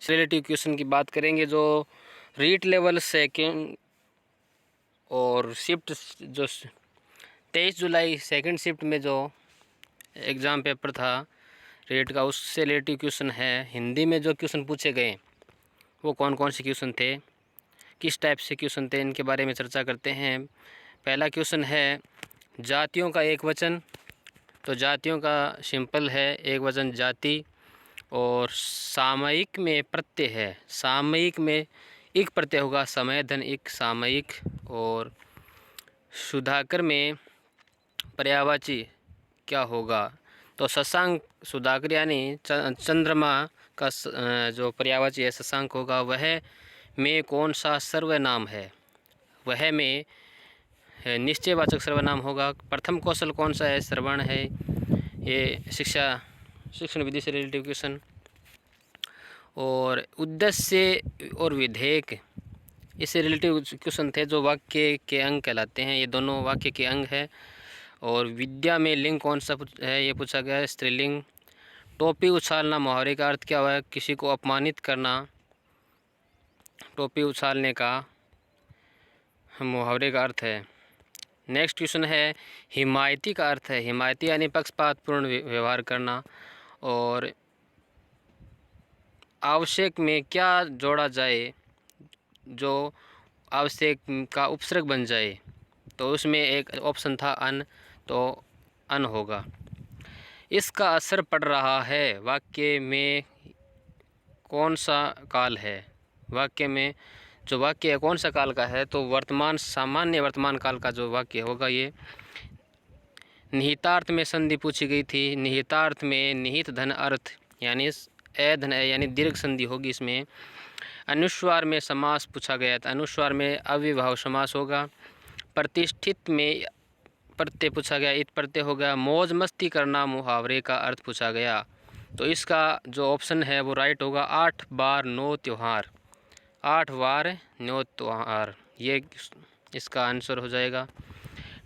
Relative question की बात करेंगे जो रीट लेवल सेकेंड और शिफ्ट जो 23 जुलाई सेकेंड शिफ्ट में जो एग्ज़ाम पेपर था रीट का, उससे रिलेटिव क्वेश्चन है। हिंदी में जो क्वेश्चन पूछे गए वो कौन कौन से क्वेश्चन थे, किस टाइप से क्वेश्चन थे, इनके बारे में चर्चा करते हैं। पहला क्वेश्चन है जातियों का एक वचन। तो जातियों का सिंपल है एक वचन जाति, और सामयिक में प्रत्यय है, सामयिक में इक प्रत्यय होगा, समय धन इक सामयिक। और सुधाकर में पर्यायवाची क्या होगा, तो शशांक सुधाकर यानी चंद्रमा का जो पर्यायवाची है शशांक होगा। वह में कौन सा सर्वनाम है, वह में निश्चयवाचक सर्वनाम होगा। प्रथम कौशल कौन सा है, श्रवण है। ये शिक्षण विधि से रिलेटिव क्वेश्चन। और उद्देश्य और विधेयक, इससे रिलेटिव क्वेश्चन थे जो वाक्य के अंग कहलाते हैं, ये दोनों वाक्य के अंग है। और विद्या में लिंग कौन सा है, ये पूछा गया है, स्त्रीलिंग। टोपी उछालना मुहावरे का अर्थ क्या हुआ है, किसी को अपमानित करना। टोपी उछालने का मुहावरे का अर्थ है। नेक्स्ट क्वेश्चन है हिमायती का अर्थ है, हिमायती यानी पक्षपातपूर्ण व्यवहार करना। और आवश्यक में क्या जोड़ा जाए जो आवश्यक का उपसर्ग बन जाए, तो उसमें एक ऑप्शन था अन, तो अन होगा। इसका असर पड़ रहा है, वाक्य में कौन सा काल है, वाक्य में जो वाक्य है कौन सा काल का है, तो वर्तमान सामान्य वर्तमान काल का जो वाक्य होगा ये। निहितार्थ में संधि पूछी गई थी, निहितार्थ में निहित धन अर्थ यानी ए धन यानी दीर्घ संधि होगी इसमें। अनुस्वार में समास पूछा गया था, अनुस्वार में अव्ययभाव समास होगा। प्रतिष्ठित में प्रत्यय पूछा गया, इत प्रत्यय होगा। मौज मस्ती करना मुहावरे का अर्थ पूछा गया, तो इसका जो ऑप्शन है वो राइट होगा, 8 बार 9 त्यौहार, 8 बार 9 त्यौहार, ये इसका आंसर हो जाएगा।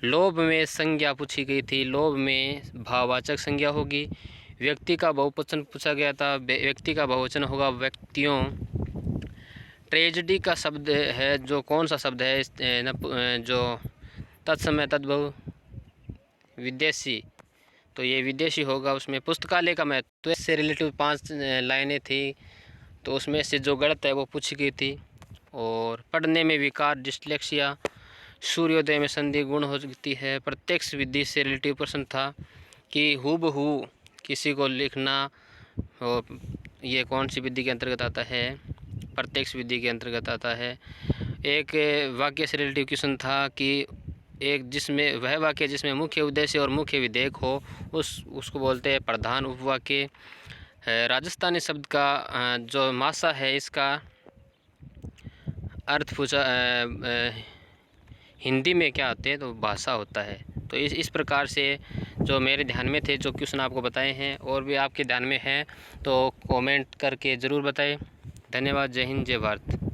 लोभ में संज्ञा पूछी गई थी, लोभ में भाववाचक संज्ञा होगी। व्यक्ति का बहुवचन पूछा गया था, व्यक्ति का बहुवचन होगा व्यक्तियों। ट्रेजेडी का शब्द है जो कौन सा शब्द है, जो तत्समय तद्भव विदेशी, तो ये विदेशी होगा उसमें। पुस्तकालय का महत्व से रिलेटिव 5 लाइनें थी, तो उसमें से जो गलत है वो पूछी गई थी। और पढ़ने में विकार डिस्लेक्सिया। सूर्योदय में संधि गुण हो सकती है। प्रत्यक्ष विधि से रिलेटिव प्रश्न था कि हूबहू किसी को लिखना, और ये कौन सी विधि के अंतर्गत आता है, प्रत्यक्ष विधि के अंतर्गत आता है। एक वाक्य से रिलेटिव क्वेश्चन था कि एक जिसमें वह वाक्य जिसमें मुख्य उद्देश्य और मुख्य विधेयक हो उसको बोलते हैं प्रधान उपवाक्य। राजस्थानी शब्द का जो मासा है इसका अर्थ पूछा, हिंदी में क्या आते हैं, तो भाषा होता है। तो इस प्रकार से जो मेरे ध्यान में थे जो क्वेश्चन आपको बताए हैं, और भी आपके ध्यान में हैं तो कमेंट करके ज़रूर बताएं। धन्यवाद। जय हिंद, जय भारत।